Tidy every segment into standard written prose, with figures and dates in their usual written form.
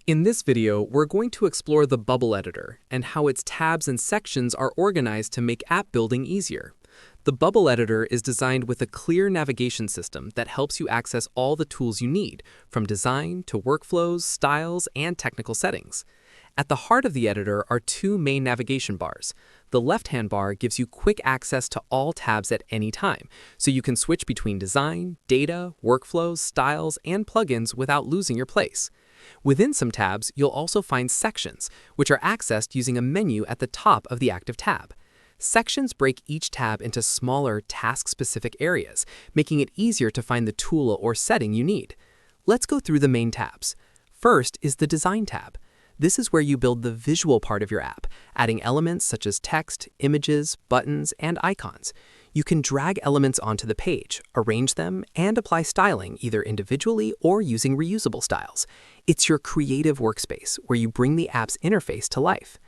In this video, we're going to explore the Bubble Editor and how its tabs and sections are organized to make app building easier. The Bubble Editor is designed with a clear navigation system that helps you access all the tools you need, from design to workflows, styles, and technical settings. At the heart of the editor are two main navigation bars. The left-hand bar gives you quick access to all tabs at any time, so you can switch between design, data, workflows, styles, and plugins without losing your place. Within some tabs, you'll also find sections, which are accessed using a menu at the top of the active tab. Sections break each tab into smaller, task-specific areas, making it easier to find the tool or setting you need. Let's go through the main tabs. First is the Design tab. This is where you build the visual part of your app, adding elements such as text, images, buttons, and icons. You can drag elements onto the page, arrange them, and apply styling either individually or using reusable styles. It's your creative workspace where you bring the app's interface to life.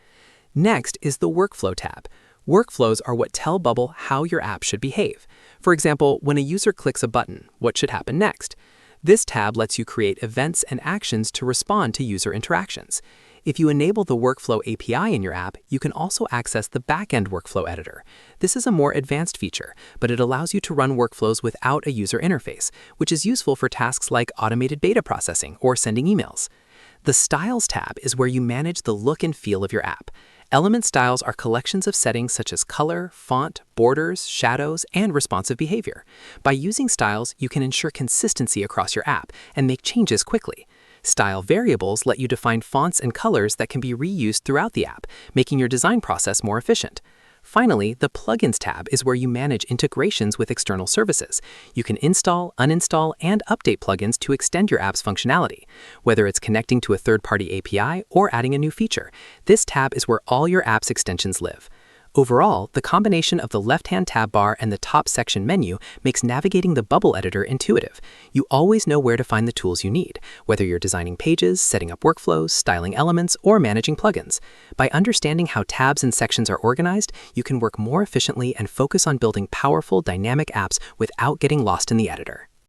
Next is the Workflow tab. Workflows are what tell Bubble how your app should behave. For example, when a user clicks a button, what should happen next? This tab lets you create events and actions to respond to user interactions. If you enable the Workflow API in your app, you can also access the backend workflow editor. This is a more advanced feature, but it allows you to run workflows without a user interface, which is useful for tasks like automated data processing or sending emails. The Styles tab is where you manage the look and feel of your app. Element styles are collections of settings such as color, font, borders, shadows, and responsive behavior. By using styles, you can ensure consistency across your app and make changes quickly. Style variables let you define fonts and colors that can be reused throughout the app, making your design process more efficient. Finally, the Plugins tab is where you manage integrations with external services. You can install, uninstall, and update plugins to extend your app's functionality. Whether it's connecting to a third-party API or adding a new feature, this tab is where all your app's extensions live. Overall, the combination of the left-hand tab bar and the top section menu makes navigating the Bubble Editor intuitive. You always know where to find the tools you need, whether you're designing pages, setting up workflows, styling elements, or managing plugins. By understanding how tabs and sections are organized, you can work more efficiently and focus on building powerful, dynamic apps without getting lost in the editor.